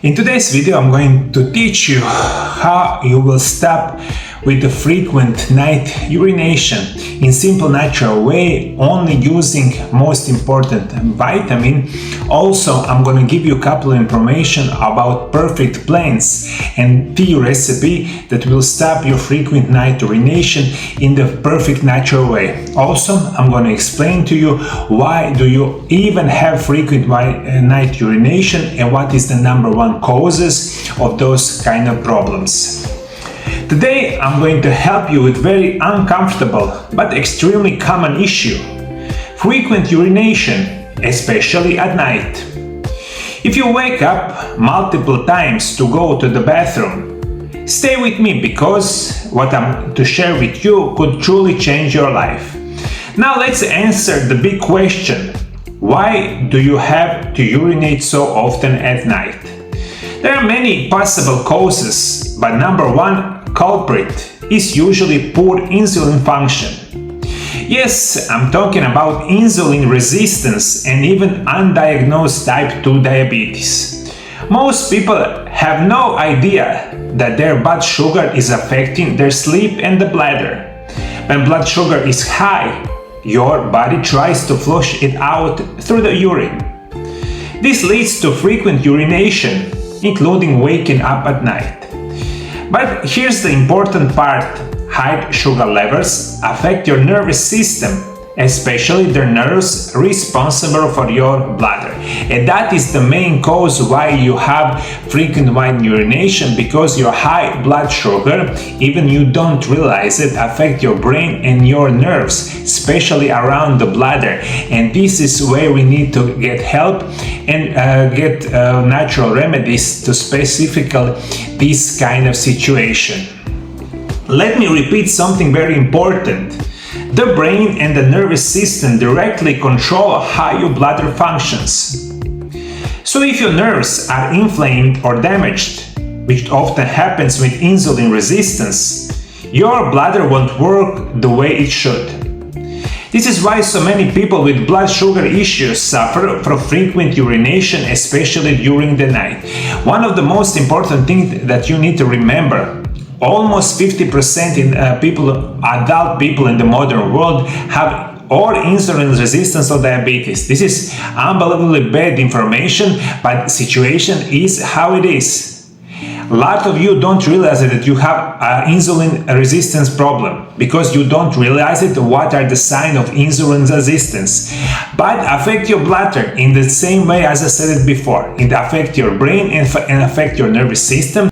In today's video, I'm going to teach you how you will stop with the frequent night urination in simple natural way, only using most important vitamin. Also, I'm going to give you a couple of information about perfect blends and tea recipe that will stop your frequent night urination in the perfect natural way. Also, I'm going to explain to you why do you even have frequent night urination and what is the number one causes of those kind of problems. Today I'm going to help you with very uncomfortable but extremely common issue: frequent urination, especially at night. If you wake up multiple times to go to the bathroom, stay with me because what I'm to share with you could truly change your life. Now let's answer the big question: why do you have to urinate so often at night? There are many possible causes, but number one culprit is usually poor insulin function. Yes, I'm talking about insulin resistance and even undiagnosed type 2 diabetes. Most people have no idea that their blood sugar is affecting their sleep and the bladder. When blood sugar is high, your body tries to flush it out through the urine. This leads to frequent urination, including waking up at night. But here's the important part: high sugar levels affect your nervous system, especially the nerves responsible for your bladder. And that is the main cause why you have frequent urination, because your high blood sugar, even you don't realize it, affect your brain and your nerves, especially around the bladder. And this is where we need to get help and get natural remedies to specifically this kind of situation. Let me repeat something very important. The brain and the nervous system directly control how your bladder functions. So if your nerves are inflamed or damaged, which often happens with insulin resistance, your bladder won't work the way it should. This is why so many people with blood sugar issues suffer from frequent urination, especially during the night. One of the most important things that you need to remember: almost 50% in adult people in the modern world have or insulin resistance or diabetes. This is unbelievably bad information, but the situation is how it is. A lot of you don't realize that you have an insulin resistance problem because you don't realize it. What are the signs of insulin resistance? But affect your bladder in the same way as I said it before. It affects your brain and affect your nervous system.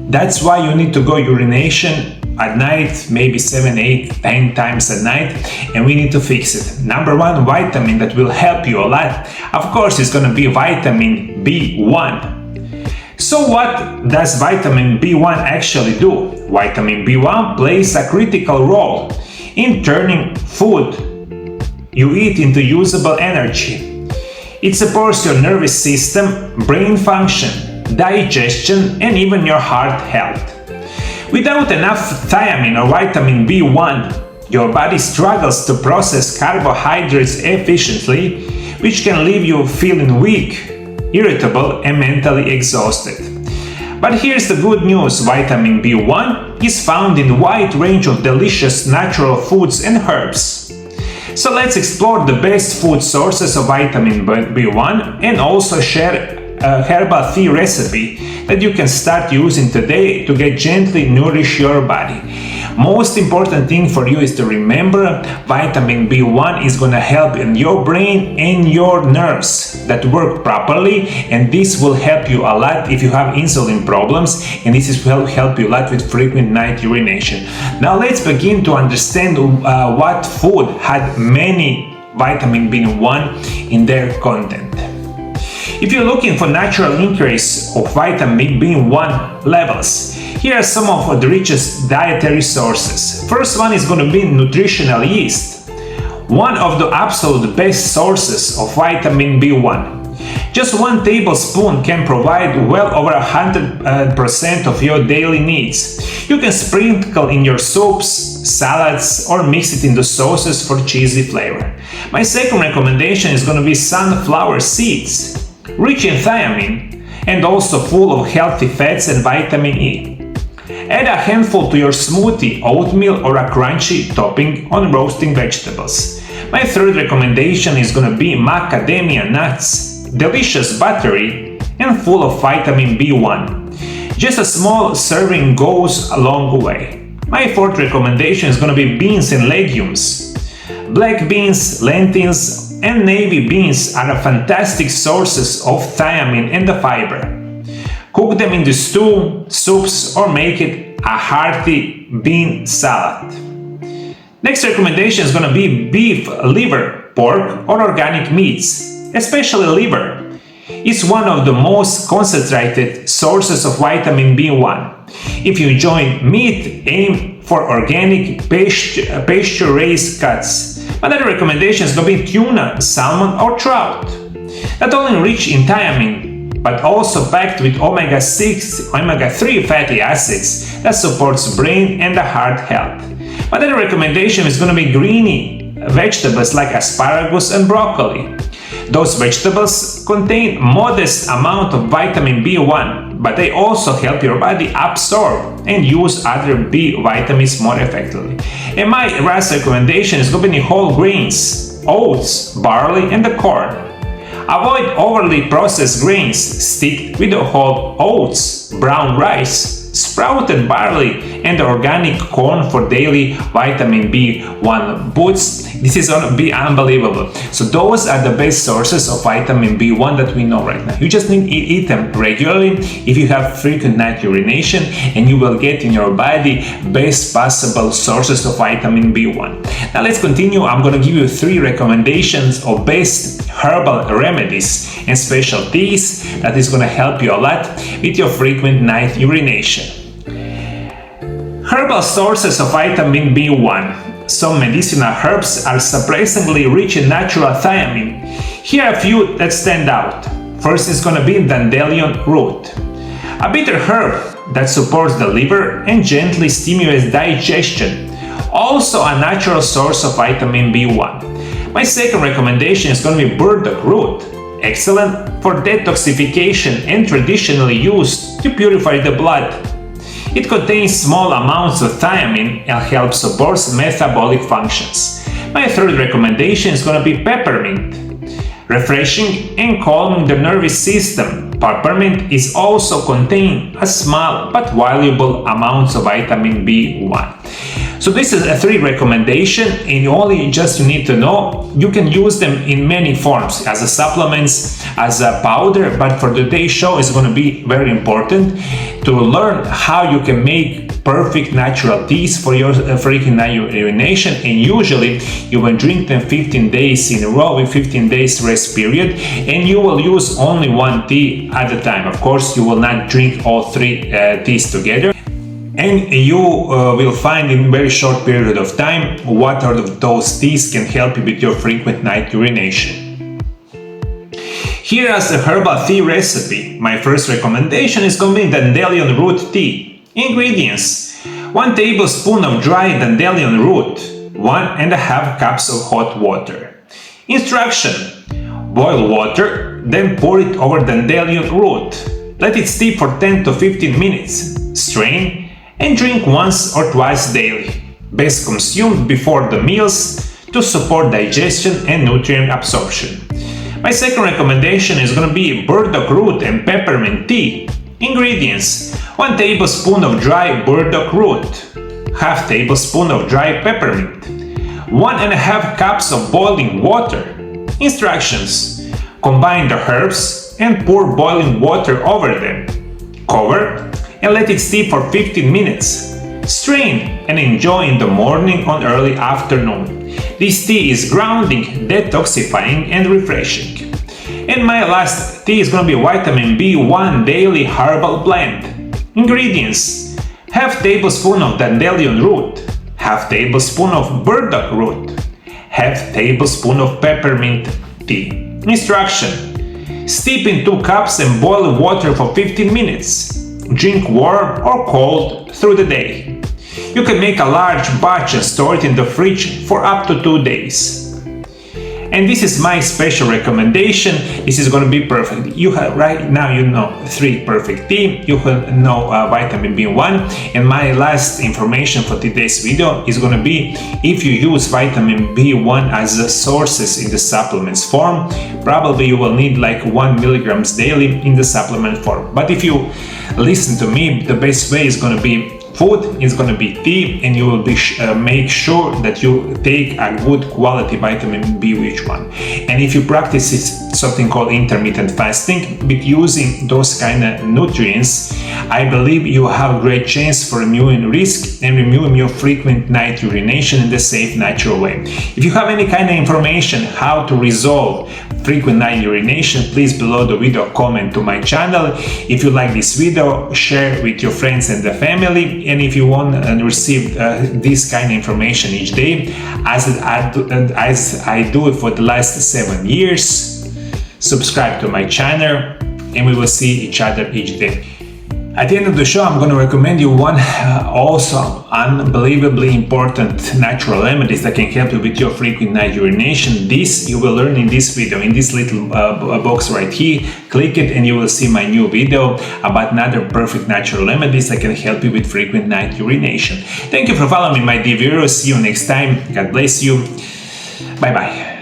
That's why you need to go urination at night, maybe 7, 8, 10 times a night, and we need to fix it. Number one vitamin that will help you a lot, of course, is going to be vitamin B1. So what does vitamin B1 actually do? Vitamin B1 plays a critical role in turning food you eat into usable energy. It supports your nervous system, brain function, digestion, and even your heart health. Without enough thiamine or vitamin B1, your body struggles to process carbohydrates efficiently, which can leave you feeling weak, irritable, and mentally exhausted. But here's the good news: vitamin B1 is found in a wide range of delicious natural foods and herbs. So let's explore the best food sources of vitamin B1 and also share a herbal tea recipe that you can start using today to gently nourish your body. Most important thing for you is to remember vitamin B1 is going to help in your brain and your nerves that work properly, and this will help you a lot if you have insulin problems, and this will help you a lot with frequent night urination. Now let's begin to understand what food had many vitamin B1 in their content. If you're looking for natural increase of vitamin B1 levels, here are some of the richest dietary sources. First one is going to be nutritional yeast, one of the absolute best sources of vitamin B1. Just 1 tablespoon can provide well over 100% of your daily needs. You can sprinkle in your soups, salads, or mix it into sauces for cheesy flavor. My second recommendation is going to be sunflower seeds. Rich in thiamine, and also full of healthy fats and vitamin E. Add a handful to your smoothie, oatmeal, or a crunchy topping on roasting vegetables. My third recommendation is gonna be macadamia nuts, delicious, buttery, and full of vitamin B1. Just a small serving goes a long way. My fourth recommendation is gonna be beans and legumes. Black beans, lentils, and navy beans are fantastic sources of thiamine and the fiber. Cook them in the stew, soups, or make it a hearty bean salad. Next recommendation is gonna be beef, liver, pork, or organic meats, especially liver. It's one of the most concentrated sources of vitamin B1. If you enjoy meat, aim for organic pasture-raised cuts. Another recommendation is going to be tuna, salmon, or trout. Not only rich in thiamine, but also packed with omega-6, omega-3 fatty acids that supports brain and the heart health. Another recommendation is going to be greeny vegetables like asparagus and broccoli. Those vegetables contain modest amount of vitamin B1, but they also help your body absorb and use other B vitamins more effectively. And my last recommendation is going to be whole grains, oats, barley, and the corn. Avoid overly processed grains. Stick with the whole oats, brown rice, sprouted barley, and organic corn for daily vitamin B1 boosts. This is going to be unbelievable. So those are the best sources of vitamin B1 that we know right now. You just need to eat them regularly if you have frequent night urination, and you will get in your body best possible sources of vitamin B1. Now let's continue. I'm going to give you 3 recommendations of best herbal remedies and special teas that is going to help you a lot with your frequent night urination. Herbal sources of vitamin B1. Some medicinal herbs are surprisingly rich in natural thiamine. Here are a few that stand out. First is going to be dandelion root, a bitter herb that supports the liver and gently stimulates digestion. Also a natural source of vitamin B1. My second recommendation is going to be burdock root, excellent for detoxification and traditionally used to purify the blood. It contains small amounts of thiamine and helps support metabolic functions. My third recommendation is going to be peppermint. Refreshing and calming the nervous system, peppermint is also contain a small but valuable amounts of vitamin B1. So this is a 3 recommendation, and you need to know you can use them in many forms as a supplements, as a powder, but for today's show it's going to be very important to learn how you can make perfect natural teas for your frequent night urination, and usually you will drink them 15 days in a row with 15 days rest period, and you will use only 1 tea at a time. Of course, you will not drink all 3 teas together. And you will find in a very short period of time what are those teas can help you with your frequent night urination. Here is the herbal tea recipe. My first recommendation is going to be dandelion root tea. Ingredients: 1 tablespoon of dry dandelion root, 1.5 cups of hot water. Instruction: boil water, then pour it over dandelion root. Let it steep for 10 to 15 minutes. Strain and drink once or twice daily. Best consumed before the meals to support digestion and nutrient absorption. My second recommendation is going to be burdock root and peppermint tea. Ingredients: 1 tablespoon of dry burdock root, half tablespoon of dry peppermint, 1.5 cups of boiling water. Instructions: combine the herbs and pour boiling water over them. Cover and let it steep for 15 minutes. Strain and enjoy in the morning or early afternoon. This tea is grounding, detoxifying, and refreshing. And my last tea is going to be vitamin B1 Daily Herbal Blend. Ingredients: half tablespoon of dandelion root, half tablespoon of burdock root, half tablespoon of peppermint tea. Instruction: steep in 2 cups and boil water for 15 minutes. Drink warm or cold through the day. You can make a large batch and store it in the fridge for up to 2 days. And this is my special recommendation. This is going to be perfect. You have right now, you know, 3 perfect tea. You know vitamin B1. And my last information for today's video is going to be, if you use vitamin B1 as a sources in the supplements form, probably you will need like 1 milligrams daily in the supplement form. But if you listen to me, the best way is going to be food, is going to be tea, and you will be make sure that you take a good quality vitamin B1. And if you practice something called intermittent fasting with using those kind of nutrients, I believe you have a great chance for removing risk and removing your frequent night urination in the safe, natural way. If you have any kind of information how to resolve frequent night urination, please below the video comment to my channel. If you like this video, share with your friends and the family. And if you want to receive this kind of information each day, as I do it for the last 7 years, subscribe to my channel, and we will see each other each day. At the end of the show, I'm going to recommend you one also unbelievably important natural remedies that can help you with your frequent night urination. This you will learn in this video, in this little box right here. Click it and you will see my new video about another perfect natural remedies that can help you with frequent night urination. Thank you for following me, my dear viewers. See you next time. God bless you. Bye bye.